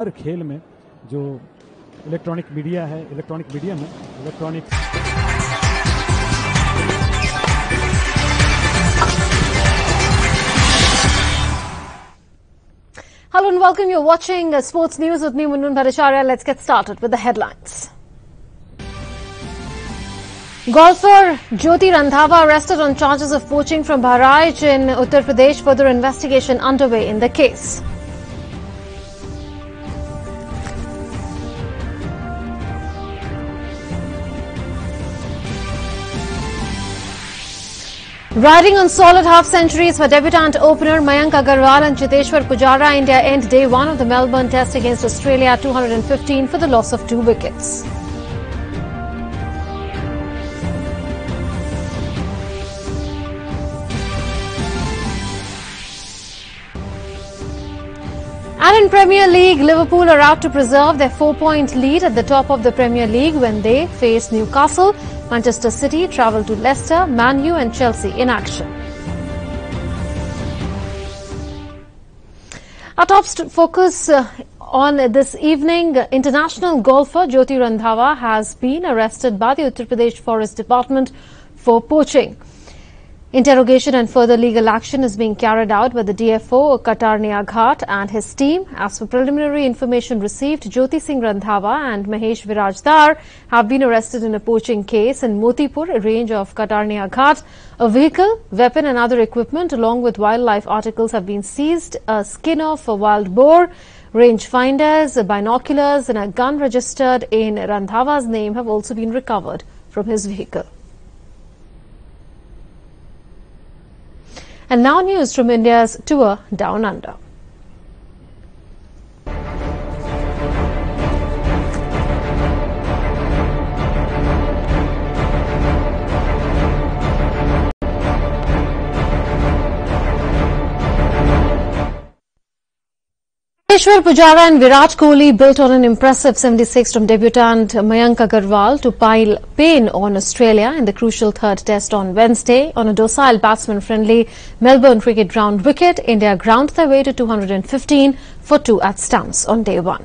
हर खेल में जो इलेक्ट्रॉनिक मीडिया है, इलेक्ट्रॉनिक मीडियम है, electronic Hello and welcome. You're watching Sports News with me, Munun Bhattacharya. Let's get started with the headlines. Golfer Jyoti Randhawa arrested on charges of poaching from Bahraich in Uttar Pradesh. Further investigation underway in the case. Riding on solid half-centuries for debutant opener Mayank and Chiteshwar Pujara, India end day one of the Melbourne Test against Australia at 215 for the loss of 2 wickets. And in Premier League, Liverpool are out to preserve their 4-point lead at the top of the Premier League when they face Newcastle. Manchester City travel to Leicester, Man U and Chelsea in action. Our top focus on this evening, international golfer Jyoti Randhawa has been arrested by the Uttar Pradesh Forest Department for poaching. Interrogation and further legal action is being carried out by the DFO Katarnia Ghat and his team. As for preliminary information received, Jyoti Singh Randhawa and Mahesh Virajdar have been arrested in a poaching case in Motipur, a range of Katarnia Ghat. A vehicle, weapon and other equipment along with wildlife articles have been seized. A skin of a wild boar, range finders, binoculars and a gun registered in Randhawa's name have also been recovered from his vehicle. And now news from India's tour down under. Chiteshwar Pujara and Virat Kohli built on an impressive 76 from debutant Mayank Agarwal to pile pain on Australia in the crucial third test on Wednesday. On a docile batsman-friendly Melbourne cricket ground wicket, India ground their way to 215 for 2 at stumps on day one.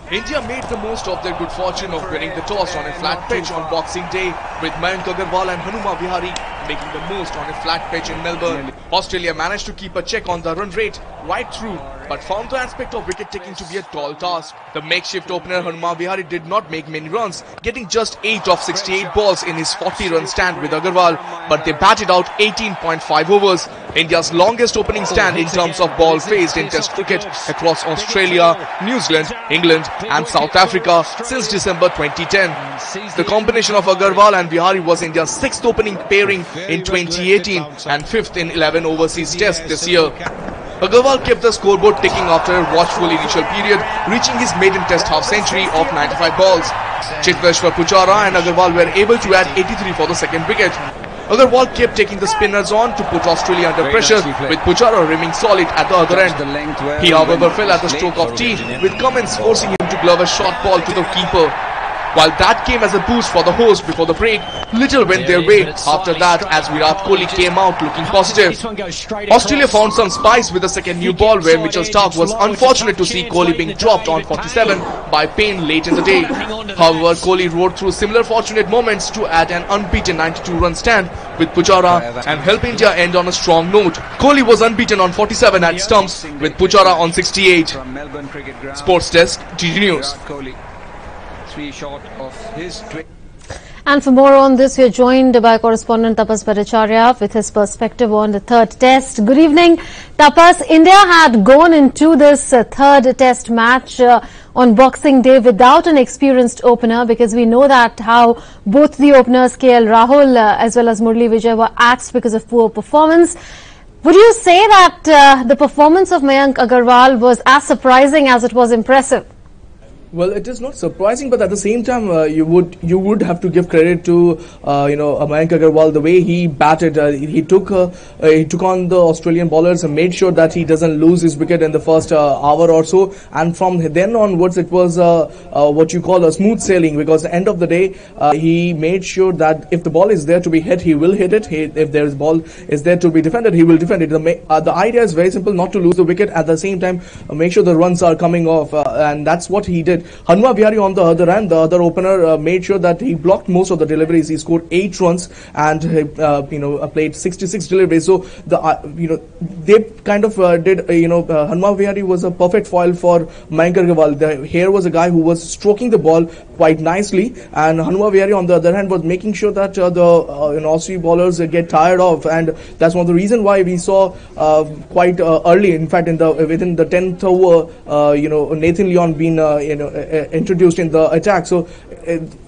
India made the most of their good fortune of winning the toss on a flat pitch on Boxing Day, with Mayank Agarwal and Hanuma Vihari making the most on a flat pitch in Melbourne. Australia managed to keep a check on the run rate right through, but found the aspect of wicket-taking to be a tall task. The makeshift opener Hanuma Vihari did not make many runs, getting just 8 of 68 balls in his 40-run stand with Agarwal, but they batted out 18.5 overs. India's longest opening stand in terms of ball faced in Test cricket across Australia, New Zealand, England and South Africa since December 2010. The combination of Agarwal and Vihari was India's 6th opening pairing in 2018 and 5th in 11 overseas tests this year. Agarwal kept the scoreboard ticking after a watchful initial period, reaching his maiden test half-century of 95 balls. Chiteshwar Pujara and Agarwal were able to add 83 for the second wicket. Agarwal kept taking the spinners on to put Australia under pressure, with Pujara remaining solid at the other end. He however fell at the stroke of tea, with Cummins forcing him to glove a short ball to the keeper. While that came as a boost for the host before the break, little went their way after that as Virat Kohli came out looking positive. Australia found some spice with the second new ball, where Mitchell Starc was unfortunate to see Kohli being dropped on 47 by Payne late in the day. However, Kohli rode through similar fortunate moments to add an unbeaten 92-run stand with Pujara and help India end on a strong note. Kohli was unbeaten on 47 at stumps with Pujara on 68. Sports Desk, GG News. And for more on this, we are joined by correspondent Tapas Bhattacharya with his perspective on the third test. Good evening, Tapas. India had gone into this third test match on Boxing Day without an experienced opener, because we know that how both the openers KL Rahul as well as Murali Vijay were axed because of poor performance. Would you say that the performance of Mayank Agarwal was as surprising as it was impressive? Well, it is not surprising, but at the same time, you would have to give credit to Mayank Agarwal, the way he batted. He took on the Australian bowlers and made sure that he doesn't lose his wicket in the first hour or so. And from then onwards, it was what you call a smooth sailing, because at the end of the day, he made sure that if the ball is there to be hit, he will hit it. If there is ball is there to be defended, he will defend it. The idea is very simple: not to lose the wicket. At the same time, make sure the runs are coming off, and that's what he did. Hanuma Vihari on the other hand, the other opener, made sure that he blocked most of the deliveries. He scored 8 runs and played 66 deliveries. So they kind of did. Hanuma Vihari was a perfect foil for Mayank Agarwal. Here was a guy who was stroking the ball quite nicely, and Hanuma Vihari on the other hand was making sure that the Aussie bowlers get tired of, and that's one of the reason why we saw quite early. In fact, within the 10th over, Nathan Leon being introduced in the attack. So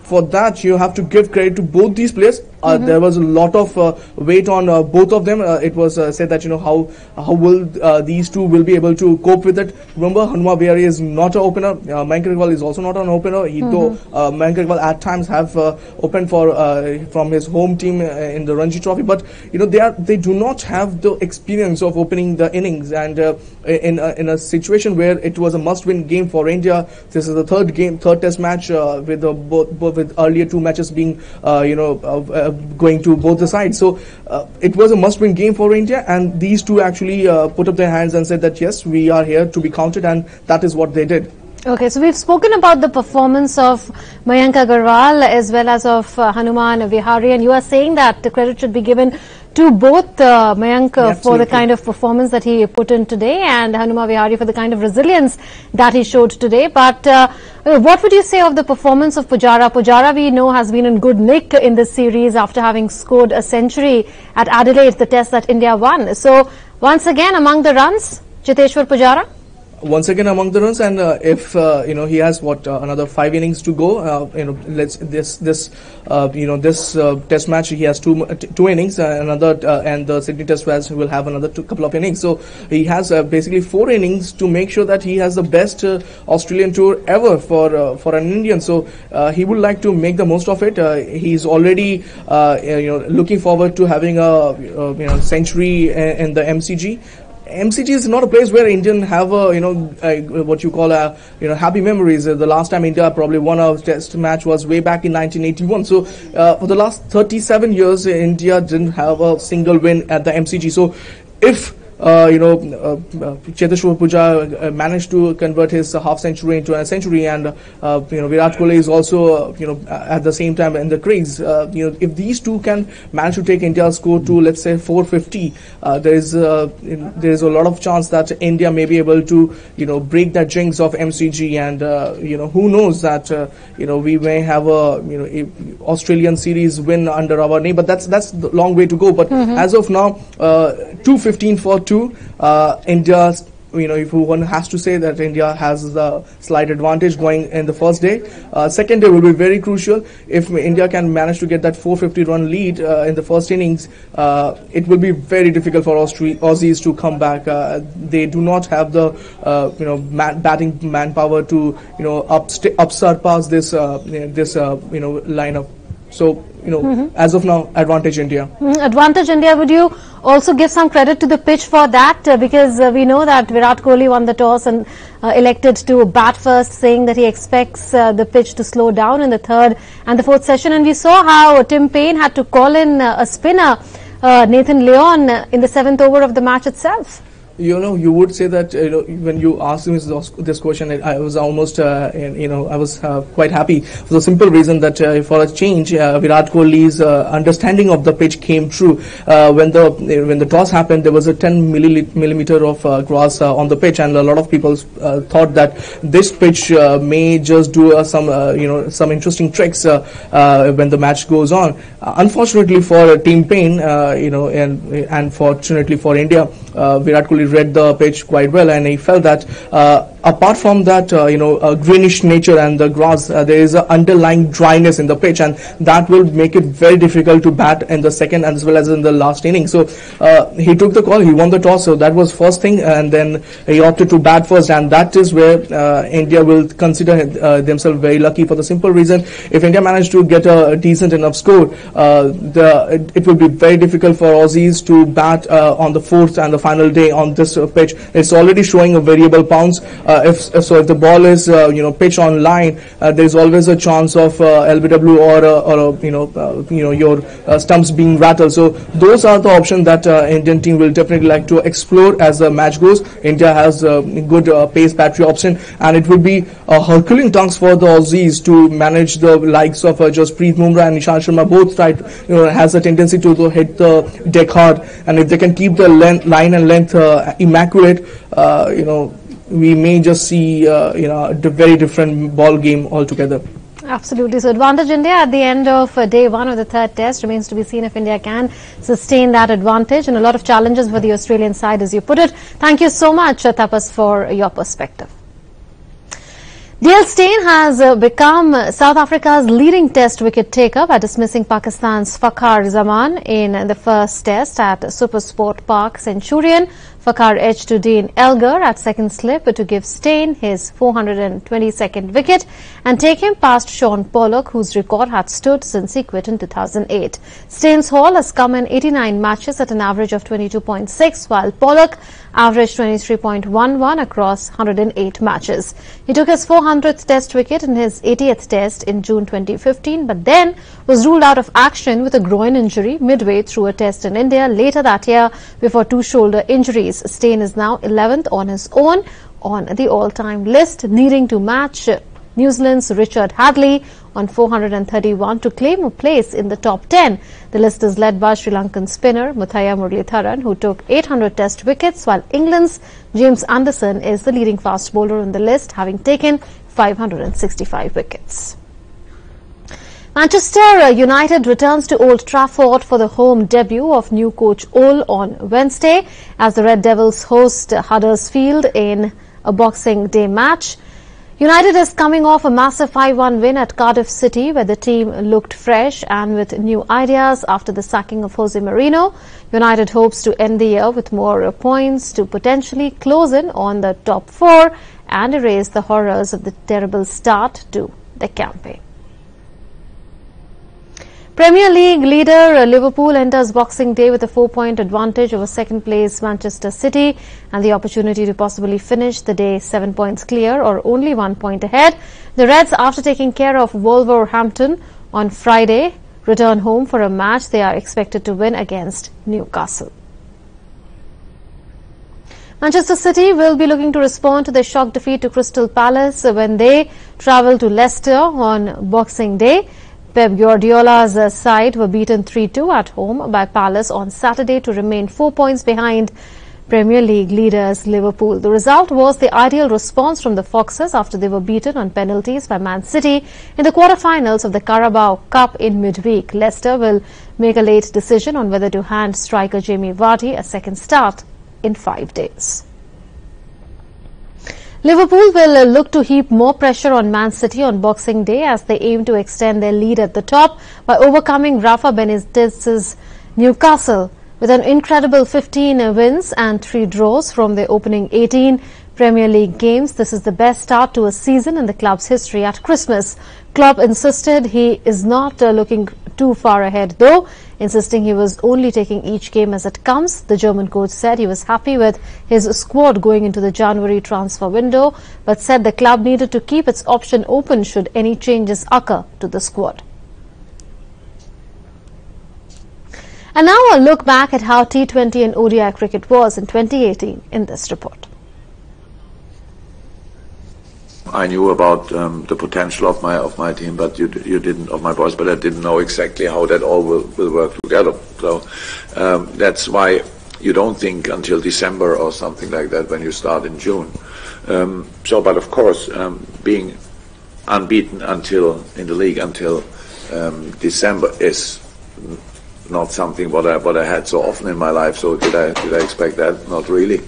for that, you have to give credit to both these players. There was a lot of weight on both of them. It was said that how will these two will be able to cope with it. Remember, Hanuma Vihari is not an opener. Mayank Agarwal is also not an opener. Though Mayank Agarwal at times have opened from his home team in the Ranji Trophy, but they do not have the experience of opening the innings. And in a situation where it was a must-win game for India, this is the third Test match with earlier 2 matches being going to both the sides. So it was a must-win game for India, and these two actually put up their hands and said that yes, we are here to be counted, and that is what they did. Okay, so we've spoken about the performance of Mayank Agarwal as well as of Hanuma Vihari, and you are saying that the credit should be given to both Mayank for the kind of performance that he put in today, and Hanuma Vihari for the kind of resilience that he showed today. But what would you say of the performance of Pujara? Pujara, we know, has been in good nick in this series after having scored a century at Adelaide, the test that India won. So once again among the runs, Cheteshwar Pujara? Once again among the runs, and if he has another 5 innings to go. This Test match he has two innings, and the Sydney Test match will have another couple of innings. So he has basically 4 innings to make sure that he has the best Australian tour ever for an Indian. So he would like to make the most of it. He's already looking forward to having a century in the MCG. MCG is not a place where Indian have what you call happy memories. The last time India probably won a test match was way back in 1981. So for the last 37 years, India didn't have a single win at the MCG. So if Cheteshwar Pujara managed to convert his half century into a century, and Virat Kohli is also at the same time in the crease. If these two can manage to take India's score to, let's say, 450, there is a lot of chance that India may be able to break that jinx of MCG, and who knows that we may have a Australian series win under our name. But that's the long way to go. But as of now, 215 for 2. India, if one has to say that India has the slight advantage going in the first day. Second day will be very crucial. If India can manage to get that 450-run lead in the first innings, it will be very difficult for Aussies to come back. They do not have the batting manpower to surpass this lineup. So as of now, advantage India. Advantage India. Would you also give some credit to the pitch for that? Because we know that Virat Kohli won the toss and elected to bat first, saying that he expects the pitch to slow down in the 3rd and the 4th session. And we saw how Tim Paine had to call in a spinner, Nathan Leon, in the 7th over of the match itself. You would say that when you asked me this question, I was almost I was quite happy for the simple reason that for a change, Virat Kohli's understanding of the pitch came true. When the toss happened, there was a 10 millimeter of grass on the pitch, and a lot of people thought that this pitch may just do some interesting tricks when the match goes on. Unfortunately for Team Paine, and fortunately for India, Virat Kohli read the pitch quite well, and he felt that apart from that, greenish nature and the grass, there is an underlying dryness in the pitch, and that will make it very difficult to bat in the second as well as in the last inning. So he took the call, he won the toss, so that was first thing, and then he opted to bat first, and that is where India will consider themselves very lucky, for the simple reason, if India managed to get a decent enough score, it will be very difficult for Aussies to bat on the fourth and the final day on this pitch. It's already showing a variable bounce. If the ball is pitch on line, there's always a chance of LBW or your stumps being rattled. So those are the options that Indian team will definitely like to explore as the match goes. India has a good pace battery option, and it will be a Herculean task for the Aussies to manage the likes of Jasprit Bumrah and Ishant Sharma. Both has a tendency to hit the deck hard, and if they can keep the line and length immaculate, we may just see a very different ball game altogether. Absolutely. So advantage India at the end of day one of the third test. Remains to be seen if India can sustain that advantage, and a lot of challenges for the Australian side, as you put it. Thank you so much, Tapas, for your perspective. Dale Steyn has become South Africa's leading test wicket taker by dismissing Pakistan's Fakhar Zaman in the first test at Supersport Park Centurion. Fakhar edged to Dean Elgar at second slip to give Steyn his 422nd wicket and take him past Sean Pollock, whose record had stood since he quit in 2008. Steyn's haul has come in 89 matches at an average of 22.6, while Pollock averaged 23.11 across 108 matches. He took his 400th test wicket in his 80th test in June 2015, but then was ruled out of action with a groin injury midway through a test in India later that year before two shoulder injuries. Steyn is now 11th on his own on the all-time list, needing to match New Zealand's Richard Hadley on 431 to claim a place in the top 10. The list is led by Sri Lankan spinner Muthaiya Muralitharan, who took 800 test wickets, while England's James Anderson is the leading fast bowler on the list, having taken 565 wickets. Manchester United returns to Old Trafford for the home debut of new coach Ole on Wednesday as the Red Devils host Huddersfield in a Boxing Day match. United is coming off a massive 5-1 win at Cardiff City, where the team looked fresh and with new ideas after the sacking of Jose Mourinho. United hopes to end the year with more points to potentially close in on the top four and erase the horrors of the terrible start to the campaign. Premier League leader Liverpool enters Boxing Day with a 4-point advantage over second-place Manchester City and the opportunity to possibly finish the day 7 points clear or only 1 point ahead. The Reds, after taking care of Wolverhampton on Friday, return home for a match they are expected to win against Newcastle. Manchester City will be looking to respond to their shock defeat to Crystal Palace when they travel to Leicester on Boxing Day. Pep Guardiola's side were beaten 3-2 at home by Palace on Saturday to remain 4 points behind Premier League leaders Liverpool. The result was the ideal response from the Foxes after they were beaten on penalties by Man City in the quarter-finals of the Carabao Cup in midweek. Leicester will make a late decision on whether to hand striker Jamie Vardy a second start in 5 days. Liverpool will look to heap more pressure on Man City on Boxing Day as they aim to extend their lead at the top by overcoming Rafa Benitez's Newcastle. With an incredible 15 wins and 3 draws from their opening 18 Premier League games, this is the best start to a season in the club's history at Christmas. Klopp insisted he is not looking too far ahead, though, insisting he was only taking each game as it comes. The German coach said he was happy with his squad going into the January transfer window, but said the club needed to keep its option open should any changes occur to the squad. And now a look back at how T20 and ODI cricket was in 2018 in this report. I knew about the potential of my team, but you didn't, of my boys, but I didn't know exactly how that all will work together. So that's why you don't think until December or something like that when you start in June. But of course, being unbeaten in the league until December is not something what I had so often in my life. So did I expect that? Not really.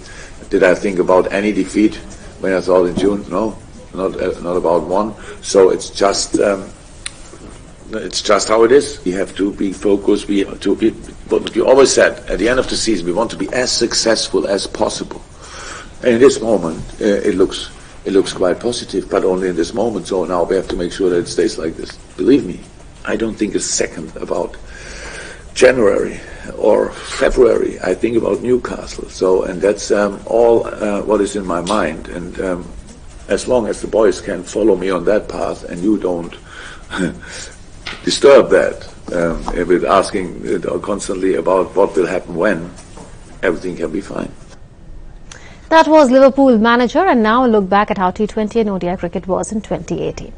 Did I think about any defeat when I thought in June? No, not about one. So it's just how it is. We have to be focused. What you always said at the end of the season, we want to be as successful as possible. And in this moment, it looks quite positive, but only in this moment. So now we have to make sure that it stays like this. Believe me, I don't think a second about January or February. I think about Newcastle. So, and that's all what is in my mind. And as long as the boys can follow me on that path, and you don't disturb that with asking constantly about what will happen when, everything can be fine. That was Liverpool manager, and now a look back at how T20 and ODI cricket was in 2018.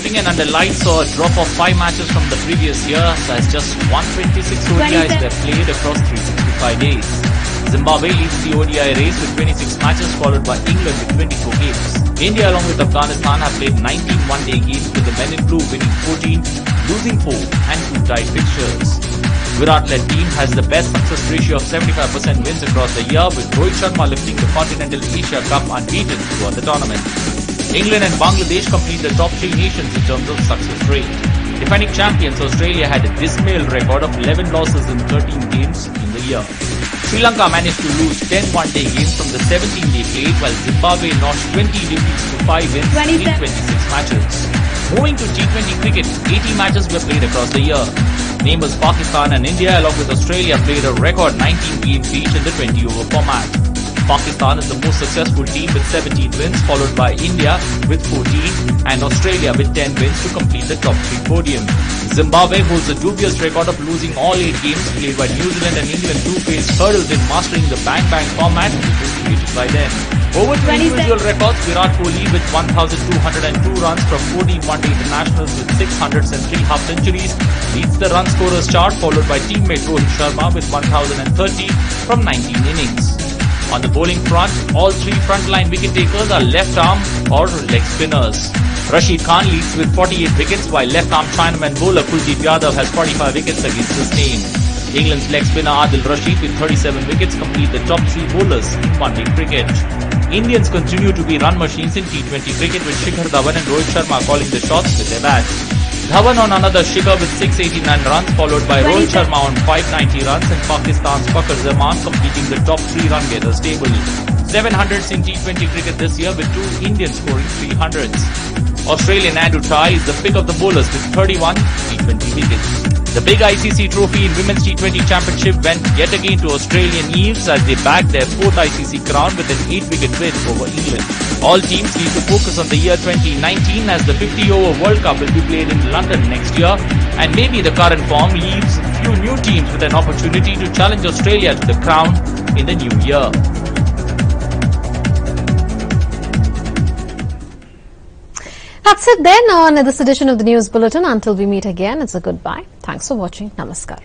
And under lights saw a drop of 5 matches from the previous year, as just 126 ODIs were played across 365 days. Zimbabwe leads the ODI race with 26 matches, followed by England with 24 games. India along with Afghanistan have played 19 one-day games, with the men in blue winning 14, losing 4 and 2 tied fixtures. Virat-led team has the best success ratio of 75% wins across the year, with Rohit Sharma lifting the Continental Asia Cup unbeaten throughout the tournament. England and Bangladesh complete the top 3 nations in terms of success rate. Defending champions Australia had a dismal record of 11 losses in 13 games in the year. Sri Lanka managed to lose 10 one-day games from the 17 they played, while Zimbabwe notched 20 defeats to 5 wins in 26 matches. Moving to T20 cricket, 80 matches were played across the year. Neighbours Pakistan and India along with Australia played a record 19 games each in the 20-over format. Pakistan is the most successful team with 17 wins, followed by India with 14 and Australia with 10 wins to complete the top 3 podium. Zimbabwe holds a dubious record of losing all 8 games played by New Zealand and England, who faced hurdles in mastering the bang-bang format which was created by them. Over to individual records, Virat Kohli with 1,202 runs from 14 one-day internationals with 600s and 3 half-centuries leads the run scorers chart, followed by teammate Rohit Sharma with 1,030 from 19 innings. On the bowling front, all 3 frontline wicket takers are left arm or leg spinners. Rashid Khan leads with 48 wickets, while left arm Chinaman bowler Kuldeep Yadav has 45 wickets against his name. England's leg spinner Adil Rashid with 37 wickets complete the top 3 bowlers in one-day cricket. Indians continue to be run machines in T20 cricket, with Shikhar Dhawan and Rohit Sharma calling the shots with their bats. Dhawan on another Shikhar with 689 runs, followed by Rohit Sharma on 590 runs, and Pakistan's Fakhar Zaman completing the top 3 run getters table. 700s in T20 cricket this year, with 2 Indians scoring 300s. Australian Andrew Tye is the pick of the bowlers with 31 T20 wickets. The big ICC trophy in Women's T20 Championship went yet again to Australian Eves as they bagged their 4th ICC crown with an 8-wicket win over England. All teams need to focus on the year 2019, as the 50-over World Cup will be played in London next year, and maybe the current form leaves a few new teams with an opportunity to challenge Australia to the crown in the new year. That's it then on this edition of the News Bulletin. Until we meet again, it's a goodbye. Thanks for watching. Namaskar.